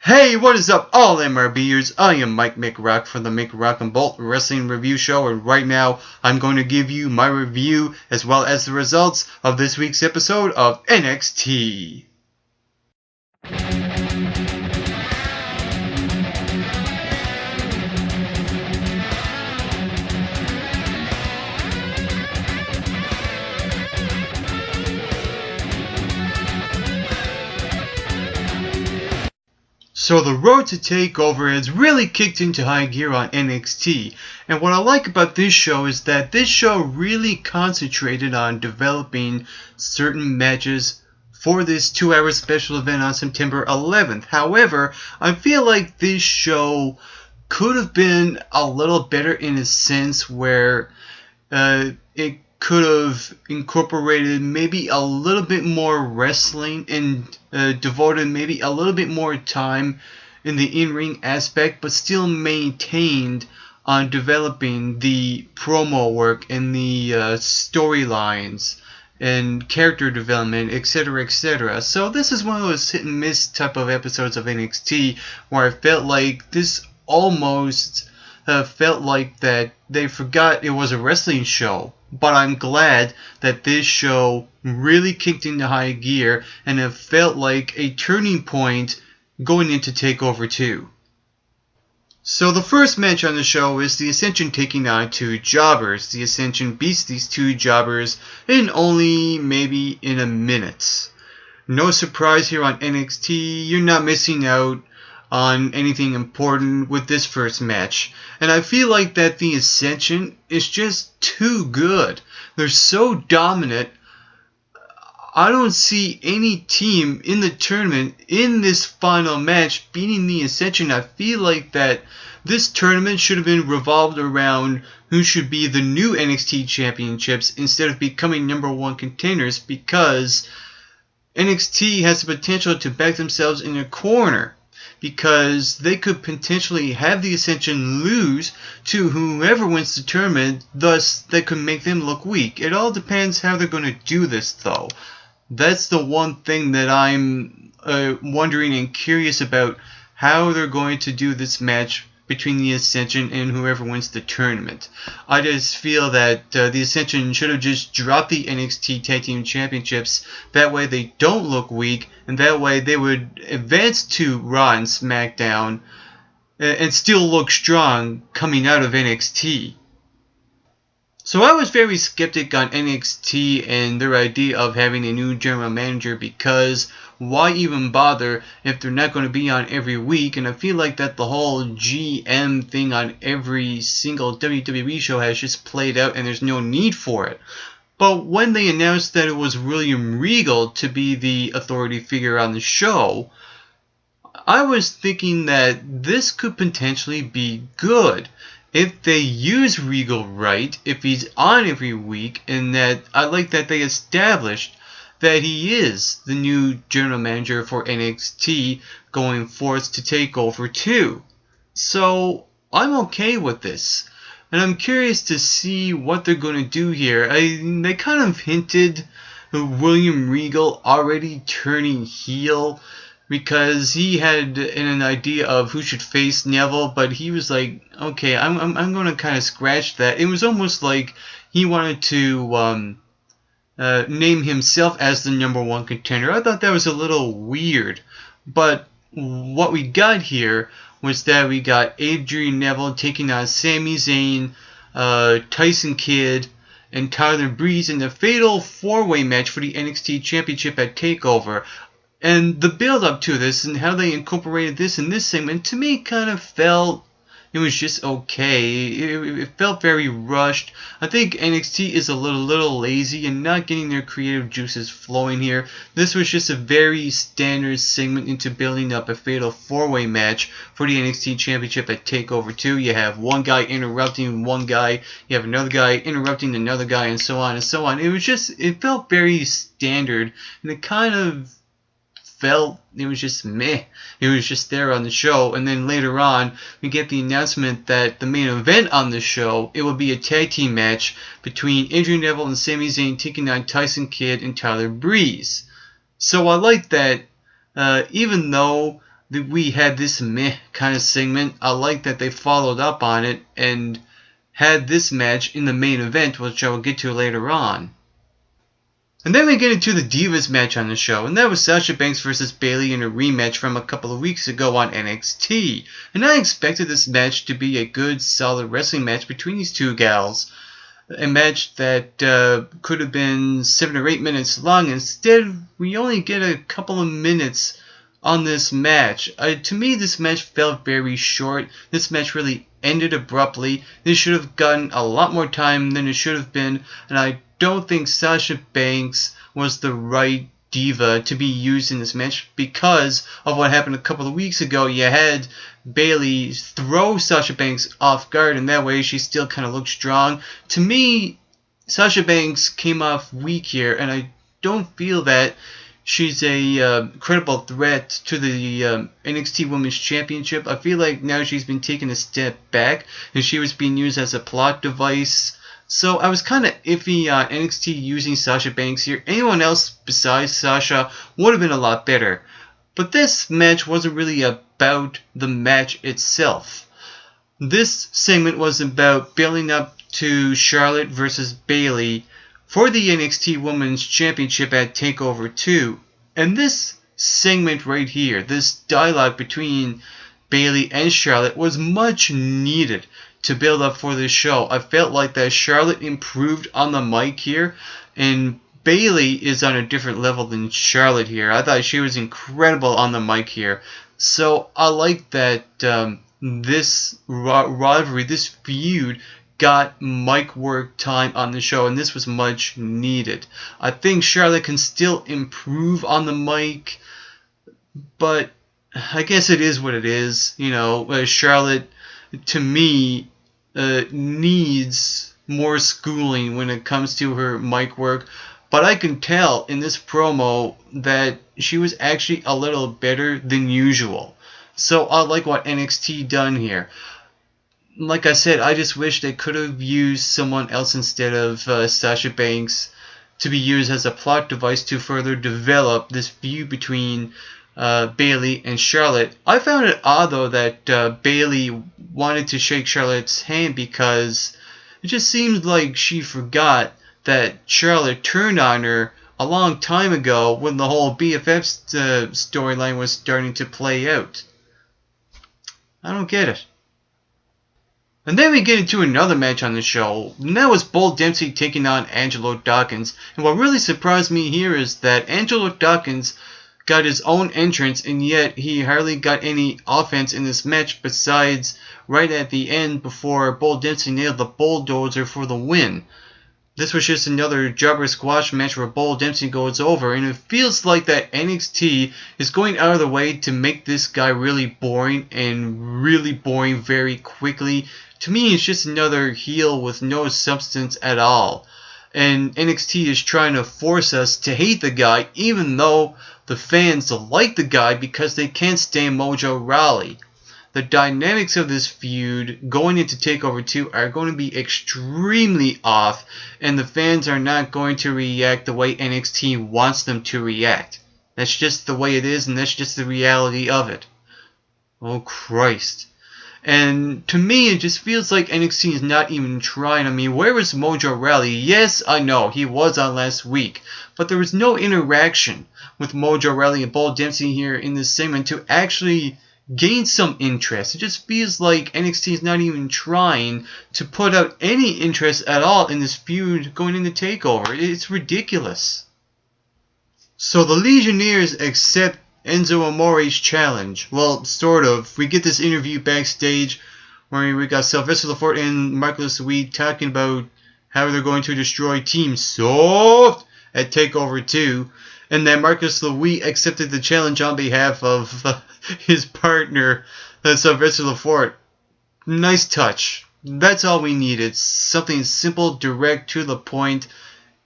Hey, what is up, all MRBers? I am Mike McRock from the McRock and Bolt Wrestling Review Show, and right now I'm going to give you my review as well as the results of this week's episode of NXT. So the road to TakeOver has really kicked into high gear on NXT, and what I like about this show is that this show really concentrated on developing certain matches for this 2-hour special event on September 11th. However, I feel like this show could have been a little better in a sense where it could have incorporated maybe a little bit more wrestling and devoted maybe a little bit more time in the in-ring aspect, but still maintained on developing the promo work and the storylines and character development, etc., etc. So this is one of those hit and miss type of episodes of NXT where I felt like this almost felt like that they forgot it was a wrestling show. But I'm glad that this show really kicked into high gear and it felt like a turning point going into TakeOver 2. So the first match on the show is the Ascension taking on two jobbers. The Ascension beats these two jobbers in only maybe in a minute. No surprise here on NXT, you're not missing out on anything important with this first match. And I feel like that the Ascension is just too good. They're so dominant. I don't see any team in the tournament in this final match beating the Ascension. I feel like that this tournament should have been revolved around who should be the new NXT championships instead of becoming #1 contenders, because NXT has the potential to back themselves in a corner, because they could potentially have the Ascension lose to whoever wins the tournament, thus they could make them look weak. It all depends how they're going to do this, though. That's the one thing that I'm wondering and curious about, how they're going to do this match between the Ascension and whoever wins the tournament. I just feel that the Ascension should have just dropped the NXT Tag Team Championships. That way they don't look weak, and that way they would advance to Raw and SmackDown and still look strong coming out of NXT. So I was very skeptic on NXT and their idea of having a new general manager, because why even bother if they're not going to be on every week? And I feel like that the whole GM thing on every single WWE show has just played out and there's no need for it. But when they announced that it was William Regal to be the authority figure on the show, I was thinking that this could potentially be good if they use Regal right, if he's on every week, and that I like that they established that he is the new general manager for NXT going forth to TakeOver 2. So I'm okay with this, and I'm curious to see what they're going to do here. They kind of hinted William Regal already turning heel, because he had an idea of who should face Neville, but he was like, okay, I'm going to kind of scratch that. It was almost like he wanted to name himself as the #1 contender. I thought that was a little weird, but what we got here was that we got Adrian Neville taking on Sami Zayn, Tyson Kidd, and Tyler Breeze in the fatal 4-way match for the NXT Championship at TakeOver. And the build up to this and how they incorporated this in this segment, to me, kind of felt it was just okay. It felt very rushed. I think NXT is a little lazy and not getting their creative juices flowing here. This was just a very standard segment into building up a fatal 4-way match for the NXT Championship at TakeOver 2. You have one guy interrupting one guy, you have another guy interrupting another guy, and so on and so on. It felt very standard, and it kind of felt it was just meh. It was just there on the show, and then later on we get the announcement that the main event on the show, it would be a tag team match between Adrian Neville and Sami Zayn taking on Tyson Kidd and Tyler Breeze. So I like that, even though we had this meh kind of segment. I like that they followed up on it and had this match in the main event, which I will get to later on. And then we get into the Divas match on the show, and that was Sasha Banks versus Bayley in a rematch from a couple of weeks ago on NXT. And I expected this match to be a good, solid wrestling match between these two gals. A match that could have been 7 or 8 minutes long. Instead, we only get a couple of minutes on this match. To me, this match felt very short. This match really ended abruptly. This should have gotten a lot more time than it should have been, and I don't think Sasha Banks was the right diva to be used in this match because of what happened a couple of weeks ago. You had Bayley throw Sasha Banks off guard, and that way she still kind of looked strong. To me, Sasha Banks came off weak here, and I don't feel that she's a credible threat to the NXT Women's Championship. I feel like now she's been taken a step back, and she was being used as a plot device. So I was kind of iffy on NXT using Sasha Banks here. Anyone else besides Sasha would have been a lot better. But this match wasn't really about the match itself. This segment was about building up to Charlotte versus Bayley for the NXT Women's Championship at TakeOver 2. And this segment right here, this dialogue between Bayley and Charlotte, was much needed to build up for this show. I felt like that Charlotte improved on the mic here, and Bayley is on a different level than Charlotte here. I thought she was incredible on the mic here. So I like that this rivalry, this feud, got mic work time on the show, and this was much needed. I think Charlotte can still improve on the mic, but I guess it is what it is. You know, Charlotte, to me, needs more schooling when it comes to her mic work. But I can tell in this promo that she was actually a little better than usual. So I like what NXT done here. Like I said, I just wish they could have used someone else instead of Sasha Banks to be used as a plot device to further develop this feud between Bayley and Charlotte. I found it odd though that Bayley wanted to shake Charlotte's hand because it just seems like she forgot that Charlotte turned on her a long time ago when the whole BFF storyline was starting to play out. I don't get it. And then we get into another match on the show, and that was Bull Dempsey taking on Angelo Dawkins. And what really surprised me here is that Angelo Dawkins got his own entrance, and yet he hardly got any offense in this match besides right at the end before Bull Dempsey nailed the bulldozer for the win. This was just another jobber squash match where Bull Dempsey goes over, and it feels like that NXT is going out of the way to make this guy really boring, and really boring very quickly. To me, it's just another heel with no substance at all. And NXT is trying to force us to hate the guy, even though the fans like the guy because they can't stand Mojo Rawley. The dynamics of this feud going into TakeOver 2 are going to be extremely off, and the fans are not going to react the way NXT wants them to react. That's just the way it is, and that's just the reality of it. Oh Christ. And to me, it just feels like NXT is not even trying. I mean, where was Mojo Rawley? Yes, I know, he was on last week. But there was no interaction with Mojo Rawley and Bull Dempsey here in this segment to actually gain some interest. It just feels like NXT is not even trying to put out any interest at all in this feud going into TakeOver. It's ridiculous. So the Legionnaires accept Enzo Amore's challenge. Well, sort of. We get this interview backstage where we got Sylvester Lefort and Marcus Louis talking about how they're going to destroy Team Soft at TakeOver 2. And then Marcus Louis accepted the challenge on behalf of his partner, Sylvester Lefort. Nice touch. That's all we needed. Something simple, direct, to the point.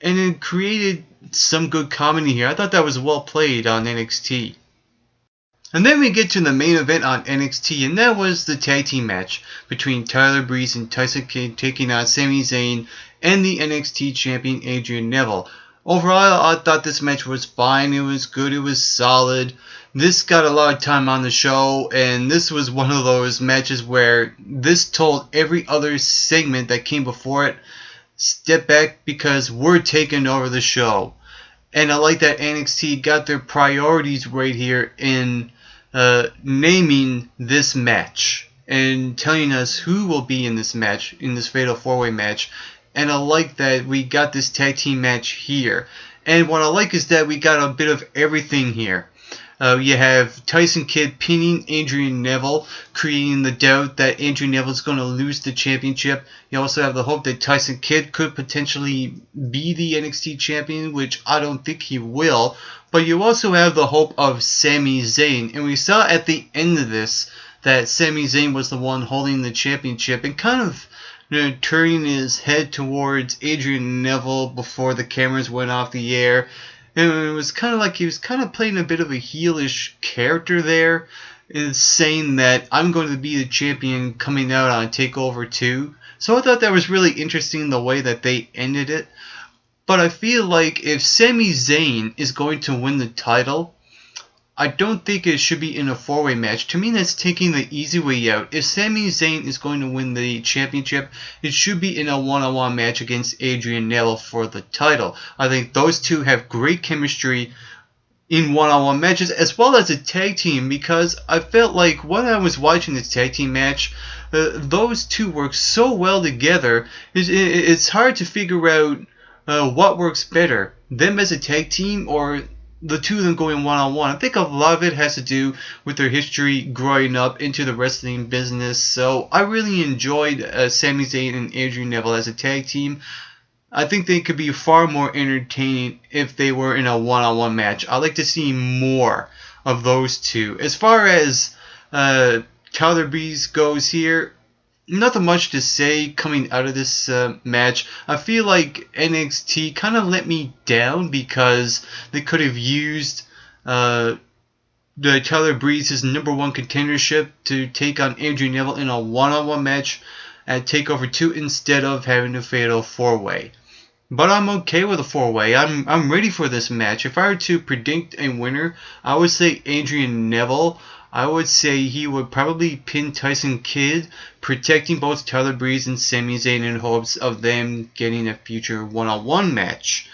And it created some good comedy here. I thought that was well played on NXT. And then we get to the main event on NXT, and that was the tag team match between Tyler Breeze and Tyson Kidd taking on Sami Zayn and the NXT champion Adrian Neville. Overall, I thought this match was fine. It was good. It was solid. This got a lot of time on the show, and this was one of those matches where this told every other segment that came before it, step back because we're taking over the show. And I like that NXT got their priorities right here in naming this match and telling us who will be in this match, in this Fatal 4-Way match. And I like that we got this tag team match here. And what I like is that we got a bit of everything here. You have Tyson Kidd pinning Adrian Neville, creating the doubt that Adrian Neville is going to lose the championship. You also have the hope that Tyson Kidd could potentially be the NXT champion, which I don't think he will. But you also have the hope of Sami Zayn. And we saw at the end of this that Sami Zayn was the one holding the championship and kind of turning his head towards Adrian Neville before the cameras went off the air. And it was kind of like he was kind of playing a bit of a heelish character there, saying that I'm going to be the champion coming out on TakeOver 2. So I thought that was really interesting the way that they ended it. But I feel like if Sami Zayn is going to win the title, I don't think it should be in a 4-way match. To me, that's taking the easy way out. If Sami Zayn is going to win the championship, it should be in a one-on-one match against Adrian Neville for the title. I think those two have great chemistry in one-on-one matches as well as a tag team, because I felt like when I was watching this tag team match, those two work so well together. It's hard to figure out what works better, them as a tag team or the two of them going one-on-one. I think a lot of it has to do with their history growing up into the wrestling business. So I really enjoyed Sami Zayn and Adrian Neville as a tag team. I think they could be far more entertaining if they were in a one-on-one match. I'd like to see more of those two. As far as Tyler Breeze goes here, nothing much to say coming out of this match. I feel like NXT kind of let me down because they could have used the Tyler Breeze's #1 contendership to take on Adrian Neville in a one-on-one match at TakeOver 2 instead of having a Fatal 4-Way. But I'm okay with a 4-way. I'm ready for this match. If I were to predict a winner, I would say Adrian Neville. I would say he would probably pin Tyson Kidd, protecting both Tyler Breeze and Sami Zayn in hopes of them getting a future one-on-one match.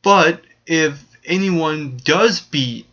But if anyone does beat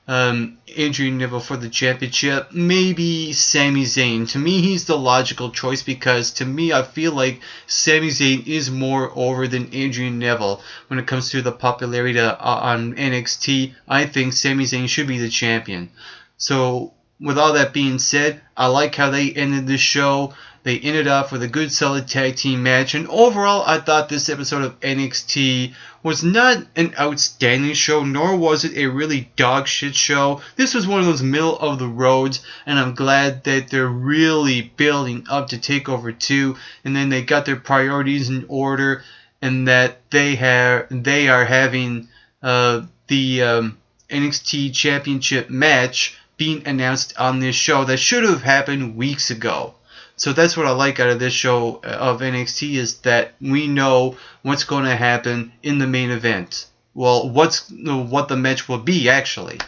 Adrian Neville for the championship, maybe Sami Zayn. To me, he's the logical choice because to me, I feel like Sami Zayn is more over than Adrian Neville when it comes to the popularity on NXT. I think Sami Zayn should be the champion. So with all that being said, I like how they ended the show. They ended off with a good solid tag team match, and overall I thought this episode of NXT was not an outstanding show, nor was it a really dog shit show. This was one of those middle of the roads, and I'm glad that they're really building up to TakeOver 2, and then they got their priorities in order, and that they are having the NXT Championship match being announced on this show that should have happened weeks ago. So that's what I like out of this show of NXT, is that we know what's going to happen in the main event. Well, what the match will be, actually.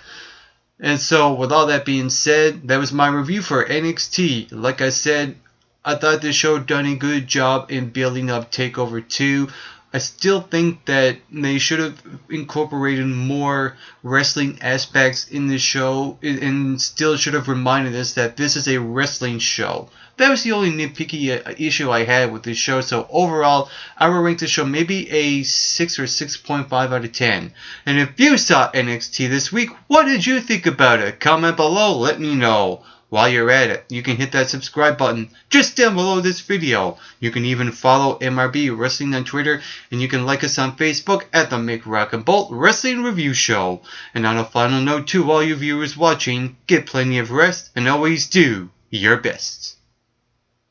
And so with all that being said, that was my review for NXT. Like I said, I thought this show done a good job in building up TakeOver 2. I still think that they should have incorporated more wrestling aspects in the show, and still should have reminded us that this is a wrestling show. That was the only nitpicky issue I had with this show. So overall, I would rank the show maybe a 6 or 6.5 out of 10. And if you saw NXT this week, what did you think about it? Comment below, let me know. While you're at it, you can hit that subscribe button just down below this video. You can even follow MRB Wrestling on Twitter, and you can like us on Facebook at the Make Rock and Bolt Wrestling Review Show. And on a final note to all you viewers watching, get plenty of rest and always do your best.